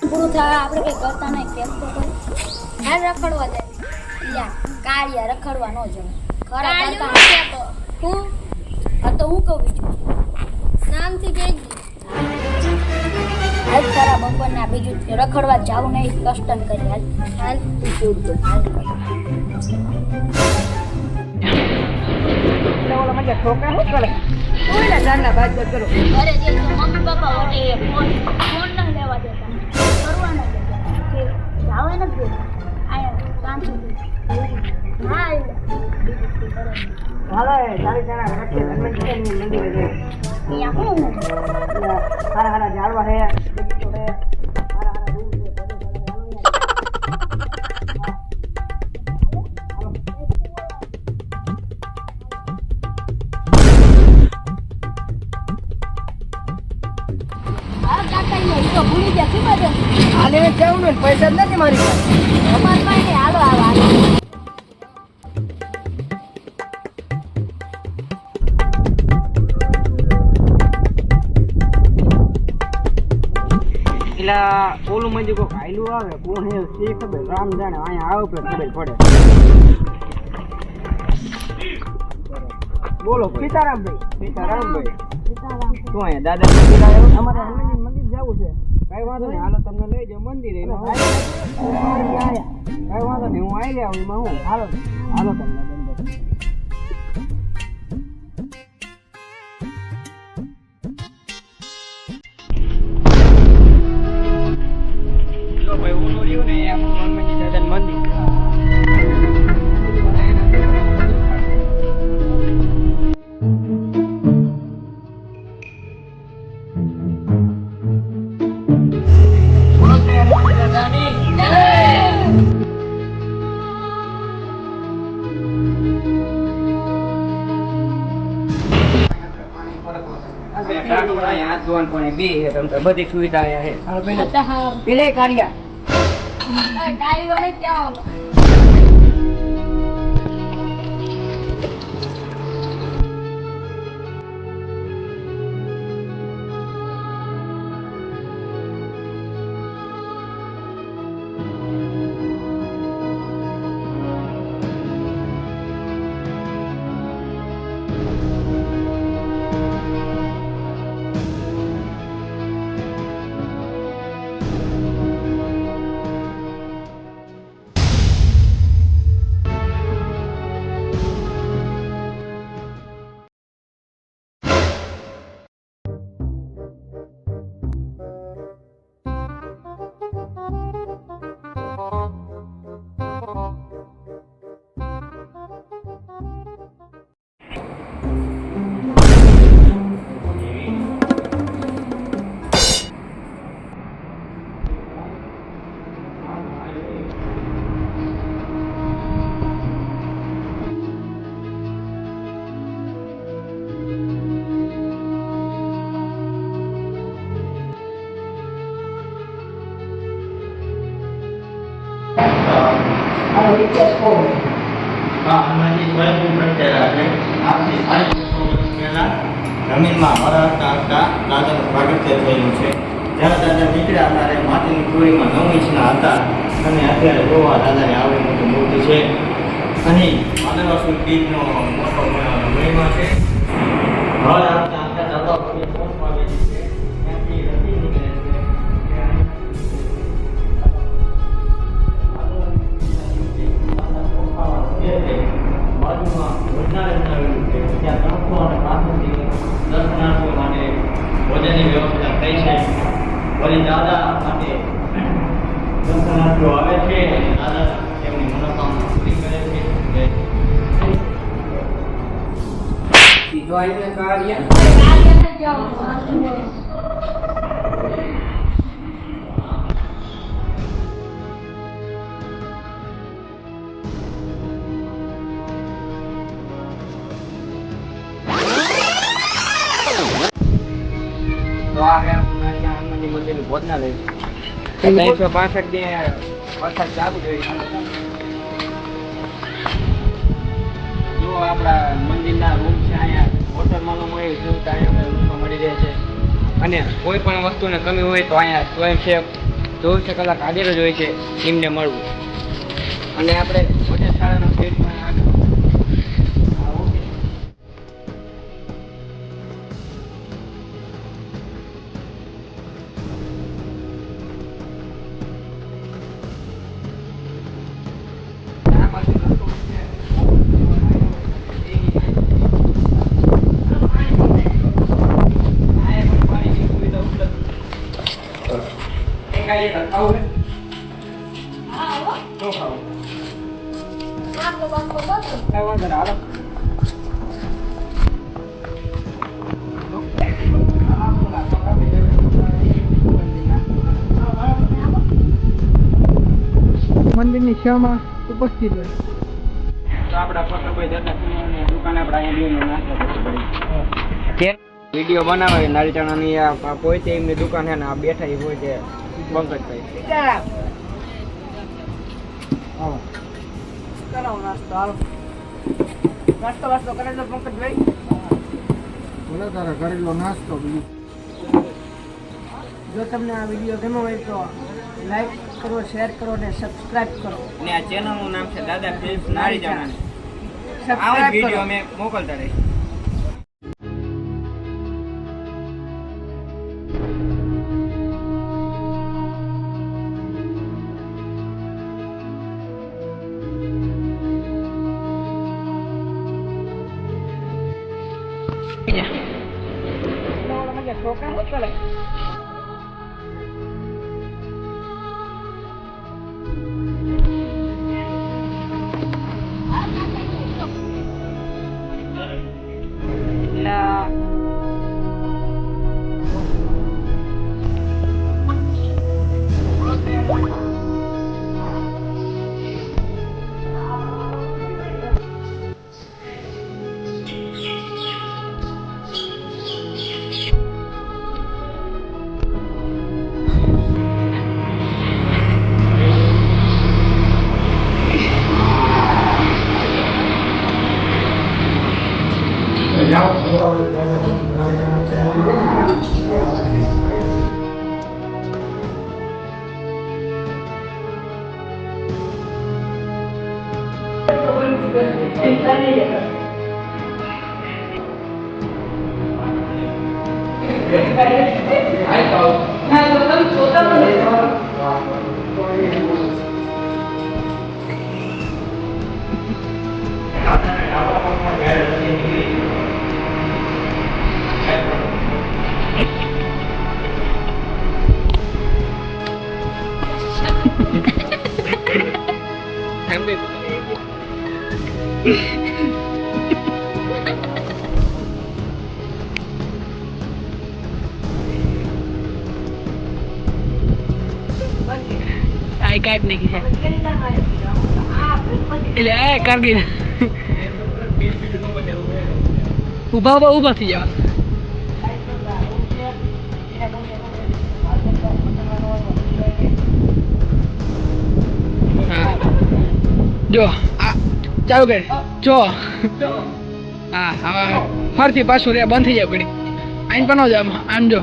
પૂરું થવા આપણે કઈ કરતા નહીં કેમ તો કરી હાલ રખડવા જાય યા કાળિયા રખડવા ન જવાય ખરા કરતા હું તો હું કહું બીજું નામથી કેજી હાલ તારા બપોરના બીજું રખડવા જાવું નહીં કષ્ટન કરી હાલ હાલ તું કેવું તો હાલ ઓલા મજા છોકરા શું કરે કોઈના જાણના બાદ કરો ઘરે જે મમ્મી પપ્પા વડે ફોન ન લેવા દેતા કરવા ન દેતા કે જાવે ન દેતા આયા કામ સુધી હા હાલો ચાલી જણા રખે ધર્મેન્દ્રની મંદિરે જાય અહીંયા હું હારા હારા જાળવા હે બગીચો હે હારા હારા રૂમ છે ભૂલી ગયા શું બધે હાલે જાઉં ને પૈસા જ નથી મારી પાસે અમારી પાસે હાલો હાલો પેલા ઓલું મંજુ કોક આયલું આવે કોણ હે તે ખબર રામ જાણે અહીંયા આવે તો ખબર પડે બોલો સીતારામભાઈ શું અહીંયા દાદા મંદિર આવ્યો અમારે હનુમાનજી મંદિર જવું છે કઈ વાંધો નહીં હાલો તમને લઈ જાઓ મંદિરે કઈ વાંધો નહીં હું આવી આવું એમાં હું હાલો હાલો તમને બધી સુવિધા પેલે કાઢ્યા જમીનમાં હરાતા દાદાનું પ્રાગટ્ય થયેલું છે જ્યારે દાદા નીકળ્યા ત્યારે માટીની ટોળીમાં 9 ઇંચના હતા અને અત્યારે ગોવા દાદાની આવડી મોટી મૂર્તિ છે અહીં આદિવાસી બીજનો મોટો મહિમા છે હર આવતા દાદા પગે પોસ્ટ પાડેલી છે ત્યાંથી રસી નીકળે છે બાજુમાં ભોજનાલય આવેલું છે ત્યાં 300 અને 500 દર્શનાર્થીઓ માટે ભોજનની વ્યવસ્થા થઈ છે વળી દાદા માટે દર્શનાર્થીઓ આવે છે અને દાદા તેમની મનોકામના પૂરી કરે છે સીધો આવીને કાર્ય ભોજનાલય 365 દે વરસાદ ચાલુ જોઈએ જો આપણા મંદિરના રૂમ છે અહીંયા હોટલમાં એવી સુવિધા અહીંયા રૂમમાં મળી રહે છે અને કોઈ પણ વસ્તુને કમી હોય તો અહીંયા સ્વયંસેવક 24 કલાક હાજર જ હોય છે એમને મળવું. અને આપણે હોટેલ શાળાના ગેટમાં આગળ મંદિરની સેવામાં ઉપસ્થિત હોય. તો આપણા પટોભાઈ દાદાની દુકાન આપણે અહીંયા નાસ્તો કરશું. વિડીયો બનાવે નારી ચણાની આ પોતે એમની દુકાન છે ને આ બેઠા એ હોય તે પંકજભાઈ. કરાવો નાસ્તો હાલો. નાસ્તો કરેલો પંકજભાઈ? ભલે તારા કરેલો નાસ્તો બીજું. જો તમને આ વિડીયો ગમ્યો હોય તો લાઈક કરો, શેર કરો અને સબસ્ક્રાઇબ કરો. અને આ ચેનલનું નામ છે દાદા ફિલ્મ્સ નારી ચણાની. આવા જ સબસ્ક્રાઇબ વિડીયો કરો. અમે મોકલતા રહીએ. આઈ કાઢ નાખી છે એટલે આ કાઢી ઊભા થઈ જાવ. જો આ ચાલુ કર જો હા હવે ફરથી પાછું રે બંધ થઈ જાય પડી આઈને પણ આમ જો